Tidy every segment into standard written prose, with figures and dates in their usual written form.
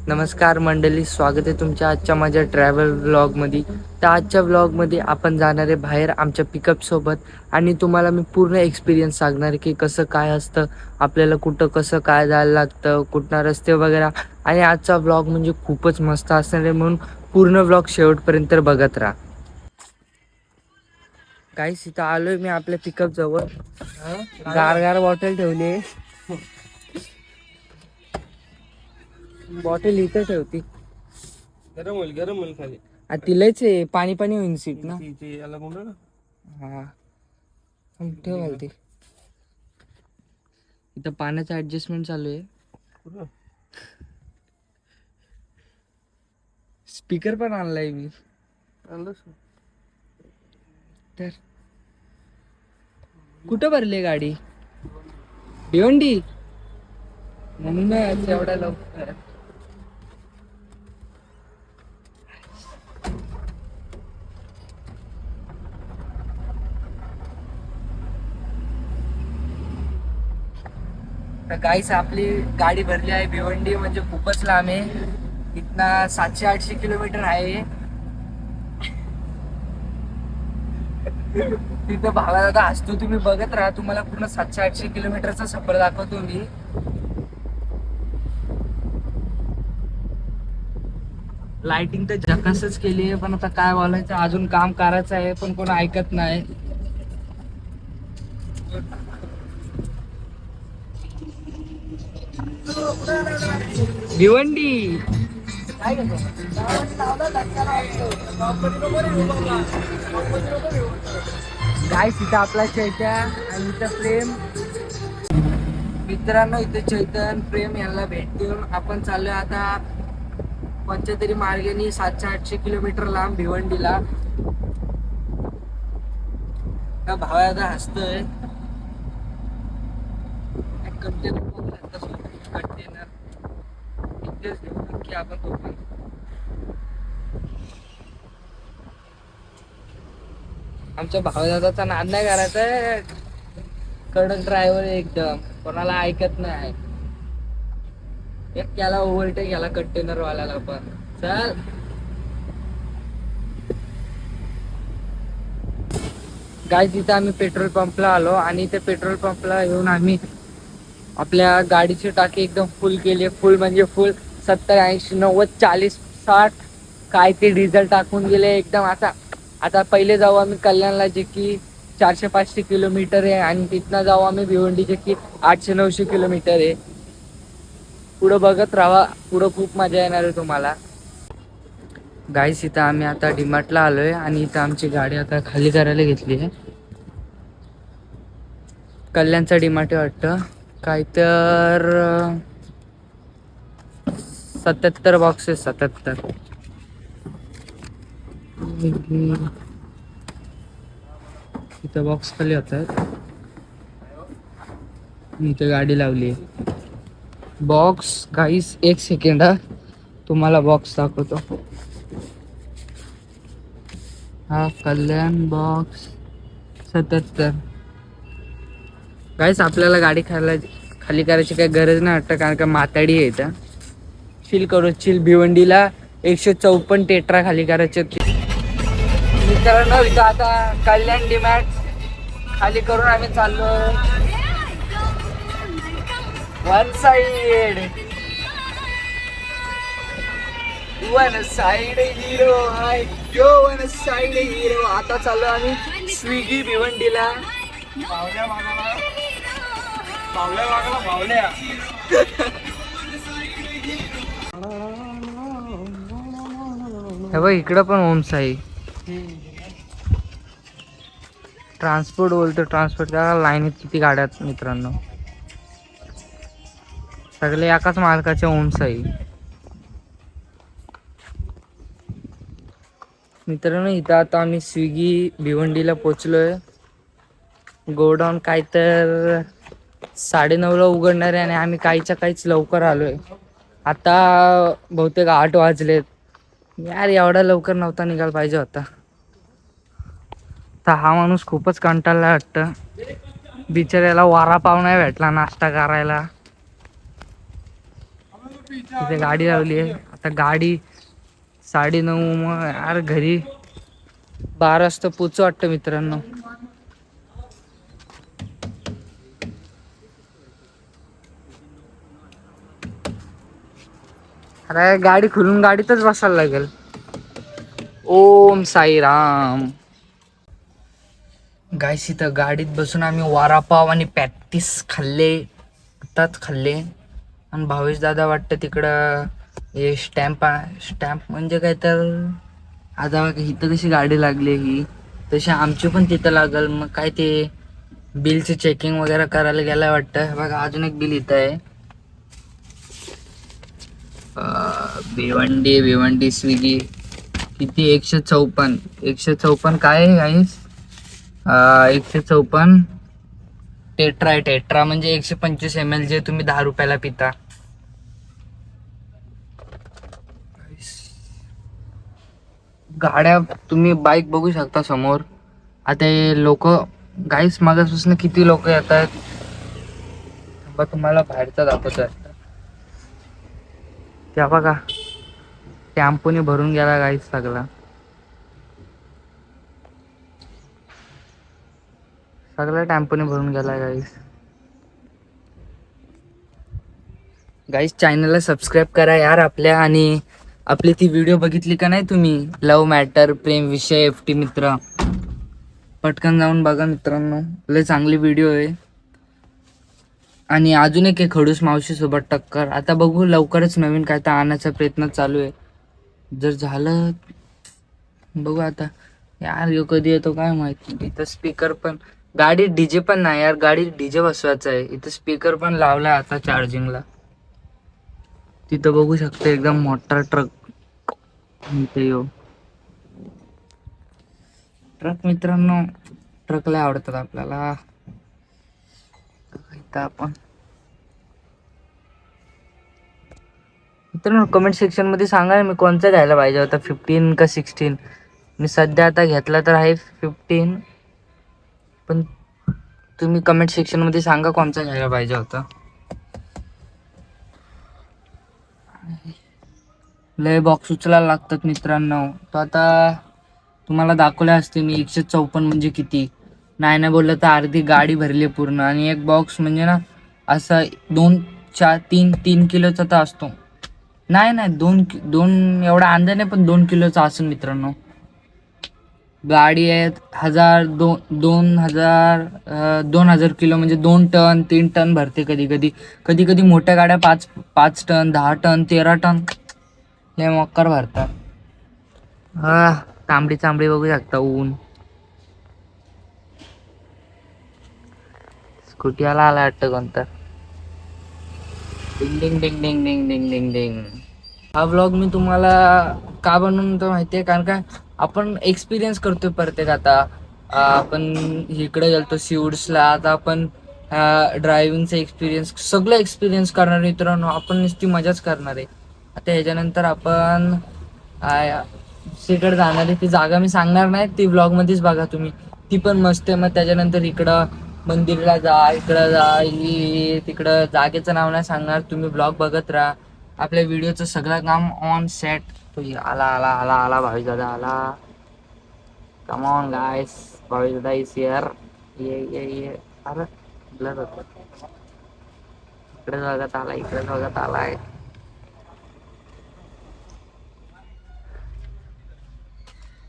नमस्कार मंडळी, स्वागत आहे तुमच्या आजच्या माझ्या ट्रॅव्हल व्लॉगमध्ये. तर आजच्या व्लॉगमध्ये आपण जाणार आहे बाहेर आमच्या पिकअप सोबत आणि तुम्हाला मी पूर्ण एक्सपिरियन्स सांगणार की कसं काय असतं, आपल्याला कुठं कसं काय जायला लागतं, कुठनं रस्ते वगैरे. आणि आजचा व्लॉग म्हणजे खूपच मस्त असणार आहे, म्हणून पूर्ण व्लॉग शेवटपर्यंत बघत राहा. काहीच इथं आलोय मी आपल्या पिकअप जवळ. गार बॉटल ठेवली, बॉटल इथं ठेवती. गरम होईल खाली. तिलाच आहे, पाणी पाणी होईन सीट ना. याला कोण ना. हा ठेव घालते. इथं पाण्याचं ऍडजस्टमेंट चालू आहे. स्पीकर पण आणलाय मी. तर कुठं भरली गाडी? भिवंडी म्हणूनच एवढ्या लवकर. तर गाईस आपली गाडी भरली आहे भिवंडी, म्हणजे खूपच लांब आहे. इथनं 700-800 किलोमीटर आहे. तिथं भावा दादा असतो, तुम्ही बघत राहा, तुम्हाला पूर्ण 700-800 किलोमीटरचा सफर दाखवतो मी. लाइटिंग तर झकासच केली आहे, पण आता काय बोलायचं, अजून काम करायचं आहे पण कोण ऐकत नाही. भिवंडी काय तिथं आपला चैत्या आणि इथं प्रेम. मित्रांनो, इथे चैतन प्रेम यांना भेट देऊन आपण चाललोय आता कोणत्या तरी मार्गाने 700-800 किलोमीटर लांब भिवंडीला. का भावादा हसतोय. कंटेनर इथेच घेऊन की आपण तो पण. आमच्या भावादाचा नाद नाही करायचा. कडक ड्रायव्हर एकदम, कोणाला ऐकत नाही. एक त्याला ओव्हरटेक याला कंटेनर वाल्याला पण. चल गाय, तिथं आम्ही पेट्रोल पंपला आलो आणि ते पेट्रोल पंपला येऊन आम्ही आपल्या गाडीची टाकी एकदम फुल केली. फुल म्हणजे फुल 70-80-90-40-60 काय ते डिझेल टाकून गेले एकदम. आता पहिले जाऊ आम्ही कल्याणला, जे की 400-500 किलोमीटर आहे, आणि तिथनं जाऊ आम्ही भिवंडी, जे की 800-900 किलोमीटर आहे. पुढं बघत राहा, पुढं खूप मजा येणार आहे तुम्हाला. गाईस, इथं आम्ही आता डीमार्टला आलोय आणि इथं आमची गाडी आता खाली करायला घेतली आहे. कल्याणचा डीमार्ट वाटतं. काय तर 77 बॉक्सेस, 77. इथं बॉक्स खाली होतात. इथं गाडी लावली आहे. बॉक्स गाईस, एक सेकंड हा, तुम्हाला बॉक्स दाखवतो. हा कल्याण बॉक्स 77. गाईस, आपल्याला गाडी खाली करायची काही गरज नाही वाटतं, कारण का माताडी आहे इथं. चिल करू, चिल. भिवंडीला 154 टेट्रा खाली करायचे. मित्रांनो, इथं आता कल्याण डीमार्ट खाली करून आम्ही चाललो वन साइड हिरो हाय यो, वन साइड हिरो. आता चाललो आम्ही स्विगी भिवंडीला. हे बघ, इकडं पण ओम साई ट्रान्सपोर्ट बोलतो. ट्रान्सपोर्ट लाईनीत किती गाड्या आहेत मित्रांनो, सगळे एकाच मालकाचे ओम साई. मित्रांनो, इथं आता आम्ही स्विगी भिवंडीला पोचलोय. गोडाऊन काय तर 9:30ला उघडणार आहे आणि आम्ही काहीच लवकर आलोय. आता बहुतेक 8 वाजलेत. यार, एवढा लवकर नव्हता निघाला पाहिजे होता. तर हा माणूस खूपच कंटाळला वाटतं. बिचाऱ्याला वारा पाव नाही भेटला नाश्ता करायला. तिथे गाडी लावली आहे. आता गाडी 9:30 मग यार घरी 12 वाजता पोचू वाटतं मित्रांनो. अरे गाडी खुलून गाडीतच बसायला लागेल. ओम साईराम. गाईस इथं गाडीत बसून आम्ही वडापाव आणि पॅटीस खाल्ले, आताच खाल्ले. आणि भावेश दादा वाटतं तिकडं हे स्टॅम्प म्हणजे काय तर आता इथं कशी गाडी लागली ही तशी आमची पण तिथं लागल. मग काय ते बिलचे चेकिंग वगैरे करायला गेलाय वाटतं. बघा अजून एक बिल इथं आहे. भिवंडी स्विगी किती 154 काय आहे 154 टेट्रा म्हणजे 125 ml जे तुम्ही 10 रुपयाला पिता. गाड्या तुम्ही बाईक बघू शकता समोर. आता हे लोक गाईस मागासपासून किती लोक येत आहेत. तुम्हाला बाहेरचा दाखवतोय. त्या बघा टेम्पोने भरून गेला गाईस सगळा टेम्पोने भरून गेला गाईस चॅनलला सबस्क्राईब करा यार आपल्या. आणि आपली ती व्हिडिओ बघितली का नाही तुम्ही, लव्ह मॅटर प्रेम विषय FT मित्र, पटकन जाऊन बघा मित्रांनो. लय चांगली व्हिडिओ आहे. आणि अजून एक खडूस मावशी सोबत टक्कर. आता बघू लवकरच नवीन काय तर आणण्याचा प्रयत्न चालू आहे. जर झालं बघू आता यार. यो कधी येतो काय माहिती. इथं स्पीकर पण गाडीत डीजे पण नाही यार. गाडीत डीजे बसवायचा आहे. इथं स्पीकर पण लावलाय आता चार्जिंगला. तिथं बघू शकता एकदम मोठा ट्रक. इथे यो ट्रक मित्रांनो, ट्रकला आवडतात आपल्याला. इथं आपण मित्रांनो कमेंट सेक्शन मध्ये सांगा मी कोणता घ्यायला पाहिजे होता, 15 का 16. मी सध्या आता घेतला तर आहे 15, पण तुम्ही कमेंट सेक्शन मध्ये सांगा कोणता घ्यायला पाहिजे होता. लय बॉक्स उचलायला लागतात मित्रांनो. तो आता तुम्हाला दाखवले असते मी 154 म्हणजे किती. नाही बोललं तर अर्धी गाडी भरली पूर्ण. आणि एक बॉक्स म्हणजे ना असा 3 किलोचा तर असतो. नाही 2 एवढा अंदाज नाही, पण 2 किलोचा असेल मित्रांनो. गाडी आहेत 2000 किलो म्हणजे 2 टन 3 टन भरते. कधी मोठ्या गाड्या 5 टन 10 टन 13 टन लय मक्कर भरतात. तांबडी बघू शकता. ऊन स्कूटी आला वाटतं कोणता. डिंग डिंग डिंग डिंग डिंग डिंग डिंग डिंग. हा व्लॉग मी तुम्हाला का बनवतो माहितीये, कारण का आपण एक्सपिरियन्स करतोय प्रत्येक. आता आपण इकडे गेलतो सिवड्सला. आता आपण ड्रायव्हिंगचा एक्सपिरियन्स सगळं एक्सपिरियन्स करणार मित्रांनो. आपण नुसती मजाच करणार आहे. आता ह्याच्यानंतर आपण दुसरीकडे जाणार आहे. ती जागा मी सांगणार नाही, ती व्लॉग मध्येच बघा तुम्ही. ती पण मस्त आहे. मग त्याच्यानंतर इकडं मंदिरला जा, इकडं जा, तिकडं जागेचं नाव नाही सांगणार, तुम्ही ब्लॉग बघत राहा. आपल्या व्हिडिओचं सगळं काम ऑन सेट. तो आला भावेश दादा आला. कम ऑन गाइस, भावेश दादा इज हियर. ये अरे ब्लर होतं. इकडे बघत आलाय.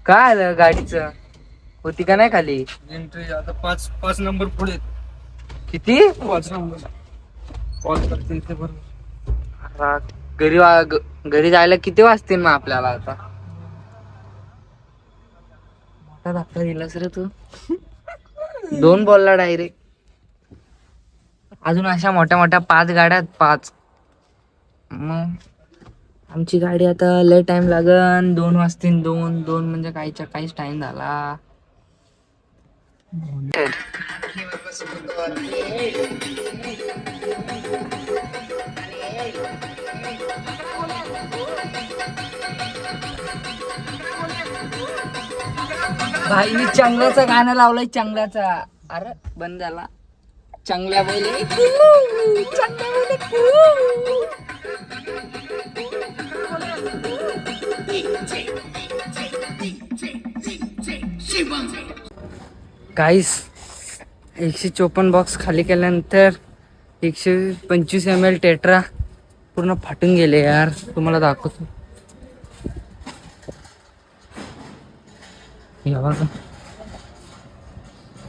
काय आलं गाडीचं, होती का नाही खाली एंट्री आता 5 नंबर पुढे. किती 5 नंबर कॉल करतील ते बरोबर. घरी जायला किती वाजतील मग आपल्याला आता. मोठा धक्का दिलास रे तू. 2 बोलला डायरेक्ट. अजून अशा मोठ्या 5 गाड्या 5. मग आमची गाडी आता लय टाइम लागन. 2 वाजतील. 2 म्हणजे काहीच टाइम झाला. भाईनी चांगल्याचा गाणं लावलंय. चांगल्याचा. अरे बंद झाला. चांगल्या बोले गाईस 154 बॉक्स खाली केल्यानंतर 125 ml टेट्रा पूर्ण फाटून गेले यार. तुम्हाला दाखवतो.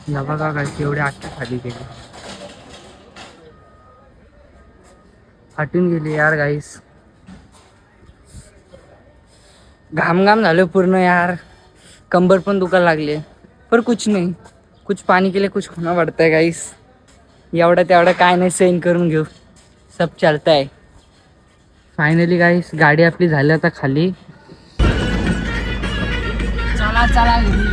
या बघा गाईस एवढे आठे खाली गेले, फाटून गेले यार गाईस. घाम झालो पूर्ण यार, कंबर पण दुखायला लागले. पर कुछ नहीं, कुछ पानी के लिए कुछ होना पड़ता है गाइस. एवढं तेवढं काय नाही, सहन करून घेऊ, सब चलता है. फायनली गाइस गाडी आपली झाली आता खाली. चला चला घरी.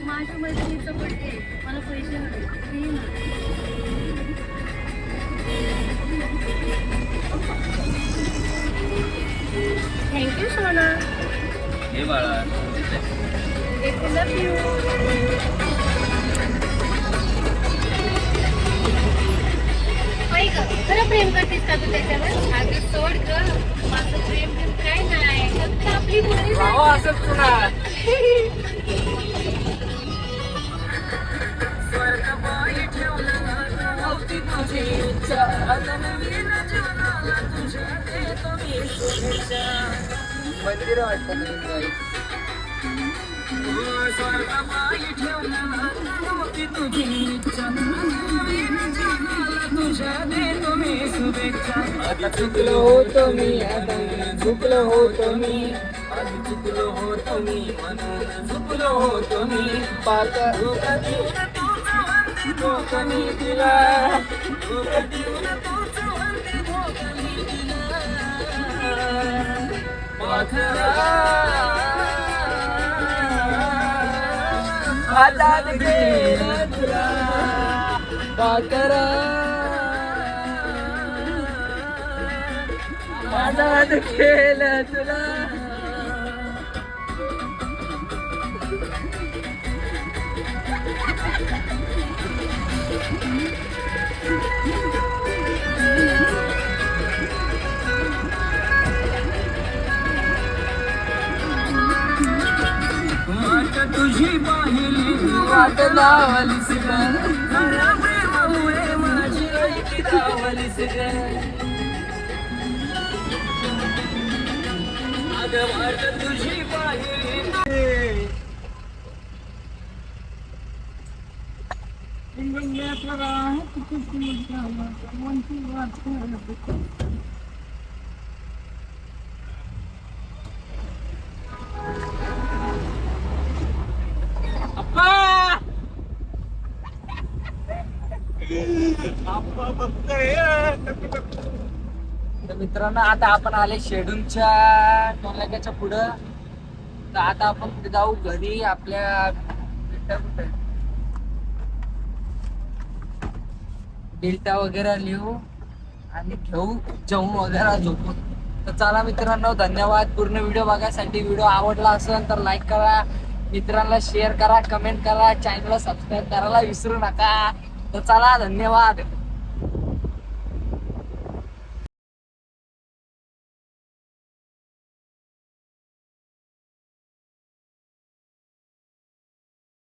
माझ्या मैत्रिणीचं बर्थडे, मला पैसे थँक्यू सोना. हे बाळा लव यू. खरं प्रेम करतेस का तू त्याच्यावर? अगं सोड ग, माझं प्रेम काय नाही, फक्त आपली मुली असंच तुला मंदिर वाटतं आता चुकलो होतो मी, आता चुकलो होतो मी, आधी चुकलो होतो मी, म्हणून चुकलो होतो मी. पाहता कमी दिला आजाद केलं तुला पाकरा, आजाद केलं तुला. तुझी पाहिली वाट लावलीस ग, माझी लावलीस ग. अगं वाट तुझी पाहिली तर मित्रांनो, आता आपण आले शेडूलच्या टोलनाक्याच्या पुढं. तर आता आपण पुढे जाऊ घरी आपल्या डेल्टा वगैरे लिहू आणि घेऊ जेवण वगैरे झोपू. तर चला मित्रांनो, धन्यवाद. पूर्ण व्हिडिओ बघायसाठी. व्हिडिओ आवडला असेल तर लाईक करा, मित्रांना शेअर करा, कमेंट करा, चॅनलला सबस्क्राईब करायला विसरू नका. तर चला, धन्यवाद.